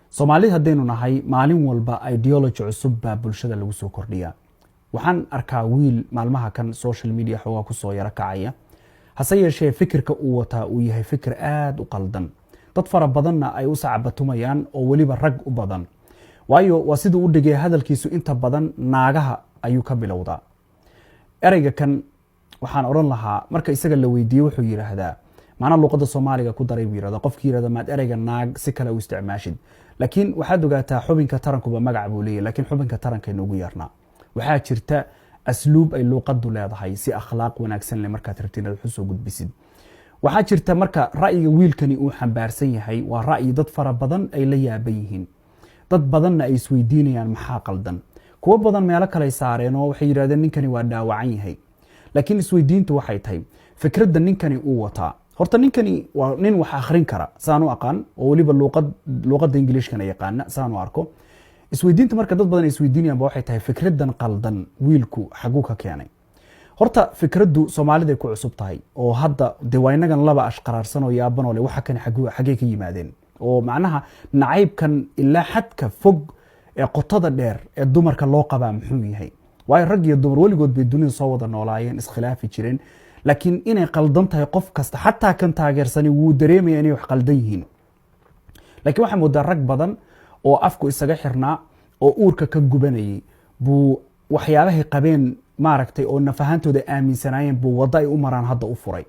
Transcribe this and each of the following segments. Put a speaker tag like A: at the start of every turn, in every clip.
A: Soomaalida haddaynu nahay maalin walba ideology cusub baa bulshada lagu soo kordhiyaa. Waxaan arkaa wiil maalmaha kan social media xoogaa ku soo yara kacaya. Hase yeeshee fikirka uu wataa uu yahay fikir aad u qaldan. Dad fara badanna ay u sacabatumayaan oo weliba rag u badan. Waayo waa siduu u dhigay hadalkiisu inta badan naagaha ayuu ka bilowdaa. Ereyga kan waxaan oran lahaa marka isaga la weydiiyo wuxuu yiraahdaa maana luqadda Soomaaliga ku daray yiraahdaa qofkii yiraahdaa maad ereyga naag si kale u isticmaashid. laakiin waxaad ogaataa xubinka tarankuba magac buu leeyahay laakiin xubinka taranka inuu yarnaa waxaa jirta asluub ay luqaddu leedahay si akhlaaq wanaagsan leh marka tartiib aad xusoo gudbisid waxaa jirta marka ra'yiga wiilkani uu xambaarsan yahay waa ra'yi dad fara badan ay la yaaban yihiin dad badanna ay isweydiinayaan maxaa qaldan kuwa badan meelo kale saareen oo waxay yiraahdeen ninkani waa dhaawacan yahay laakiin isweydiintu waxay tahay fikradda ninkani uu wataa horta ninkani waa nin wax akhrin kara saan u aqaan oo waliba luqadda Ingiriiska yaqaan saan u arko isweydiinta marka dad badan isweydiinayaan waxay tahay fikraddan qaldan wiilku xaguu ka keenay horta fikraddu Soomaalida ku cusub tahay oo hadda diwaanagan laba ashqaraarsan oo yaaban oo waxa kan xagee ka yimaadeen oo macnaha nacaybkan ilaa xadka fog ee qotada dheer ee dumarka loo qabaa muxuu yahay way rag iyo dumar waligood bay dunida soo wada noolaayeen iskhilaafi jireen laakiin inay qaldan tahay qof kasta xataa kan taageersani wuu dareemaya inay wax qaldan yihiin laakiin waxa moodaa rag badan oo afku isaga xirnaa oo uurka ka gubanayay buu waxyaabaha qabeen maaragtay oo nafahantooda aaminsanaayeen buu wada ay u maraan hadda u furay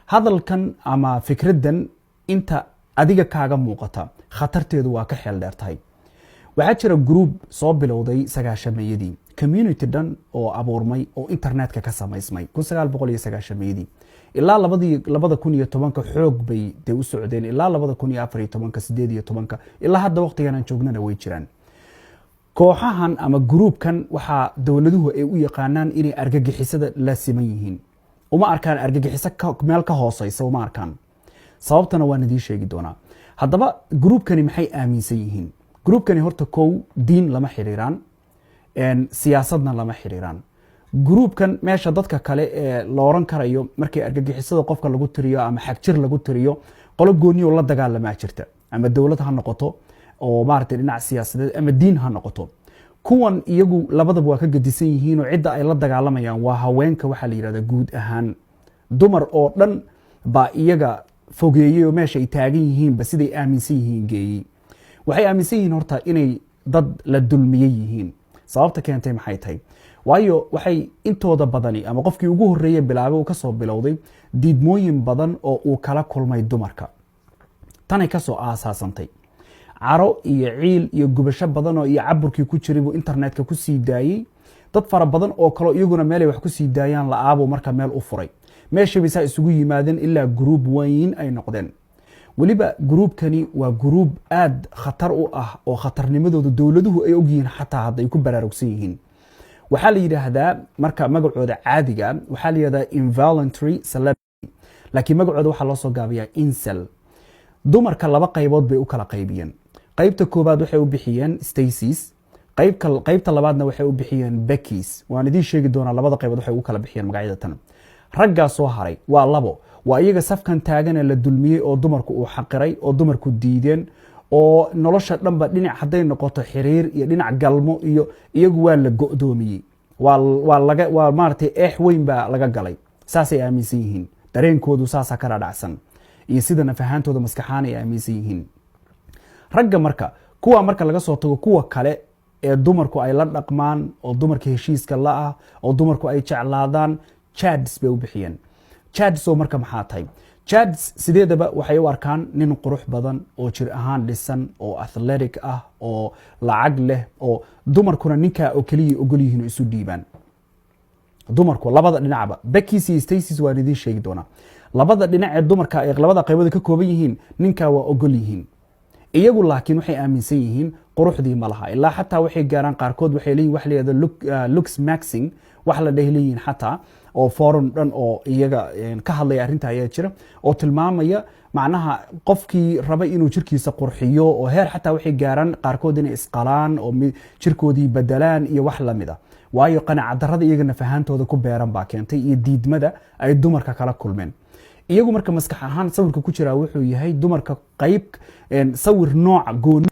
A: hadalkan ama fikraddan inta adiga kaaga muuqata khatarteedu waa ka xeel dheer tahay waxaa jira group soo bilowday sagaashameeyadii community dhan oo abuurmay oo internetka ka samaysmay 1990 ilaa 2010 xoog bay u socdeen ilaa 2014 ilaa hadda waqtigan aan joognana way jiraan kooxahan ama groupkan waxa dawladuhu ay u yaqaanaan inay argagixisada la siman yihiin uma arkaan argagixiso meel ka hooseysa uma arkaan sababtana waan idin sheegi doonaa haddaba groupkani maxay aaminsan yihiin groupkani horta kow diin lama xiriiraan siyaasadna lama xiriiraan groupkan meesha dadka kale ee la oran karayo markii argagixisada qofka lagu tiriyo ama xagjir lagu tiriyo qolo gooniyo la dagaalama jirta ama dawlad ha noqoto oo maartay dhinac siyaasadeed ama diin ha noqoto kuwan iyagu labadaba waa ka gadisan yihiin oo cidda ay la dagaalamayaan waa haweenka waxa la yiraahdaa guud ahaan dumar oo dhan ba iyaga fogeeyay oo meesha ay taagan yihiin ba siday aaminsan yihiin geeyay waxay aaminsan yihiin horta inay dad la dulmiyay yihiin sababta keentay maxay tahay waayo waxay intooda badani ama qofkii ugu horeeyay bilaabay uu ka soo bilowday diidmooyin badan oo uu kala kulmay dumarka tanay ka soo aasaasantay caro iyo ciil iyo gubasho badan oo iyo caburkii ku jiray buu internetka ku sii daayay dad fara badan oo kale iyaguna meel ay wax ku sii daayaan la aabo marka meel u furay meesha bay saa isugu yimaadeen ilaa group weyn ay noqdeen waliba groupkani waa group aad khatar u ah oo khatarnimadooda dawladuhu ay ogyihiin xataa hadda ay ku baraarugsan yihiin waxaa la yiraahdaa marka magacooda caadiga waxaa la yiraahdaa involuntary celibacy laakiin magacooda waxaa loo soo gaabiyaa incel dumarka laba qaybood bay u kala qaybiyeen qaybta koobaad waxay u bixiyeen Stacy's qaybta labaadna waxay u bixiyeen Becky's waan idin sheegi doonaa labada qaybood waxay u kala bixiyeen magacyada tan ragga soo haray waa labo waa iyaga safkan taagan ee la dulmiyay oo dumarku uu xaqiray oo dumarku diideen oo nolosha dhanba dhinac haday noqoto xiriir iyo dhinac galmo iyo iyagu waa la go'doomiyay waa maartay weyn baa laga galay saasay aaminsan yihiin dareenkoodu saasa ka dhacsan iyo sida nafahantooda maskaxaan ay aaminsan yihiin ragga marka kuwa marka laga soo tago kuwa kale ee dumarku ay la dhaqmaan oo dumarka heshiiska la ah oo dumarku ay jeclaadaan chads bay u bixiyeen chads oo marka maxaa tahay chads sideedaba waxay u arkaan nin qurux badan oo jir ahaan dhisan oo athletic ah oo lacag leh oo dumarkuna ninka oo kaliya ogol yihiin isu dhiibaan dumarku labada dhinacba Becky's iyo Stacy's waa idin sheegi doonaa labada dhinac ee dumarka ay labada qaybood ka kooban yihiin ninka waa ogol yihiin iyagu laakiin waxay aaminsan yihiin quruxdii malaha ilaa xataa waxay gaaraan qaarkood waxay leeyihiin wax leeyahay looks maxing wax la dhahilayeen xataa oo forum dhan oo iyaga ka hadlay arinta ayaa jira oo tilmaamaya macnaha qofkii raba inuu jirkiisa qurxiyo oo heer xataa waxay gaaraan qaarkood inay isqalaan oo jirkoodii bedelaan iyo wax lamid ah waayo qanaacad darrada iyaga nafahantooda ku beeran baa keentay iyo diidmada ay dumarka kala kulmeen iyagu marka maskax ahaan sawirka ku jira wuxuu yahay dumarka qayb sawir nooc gooni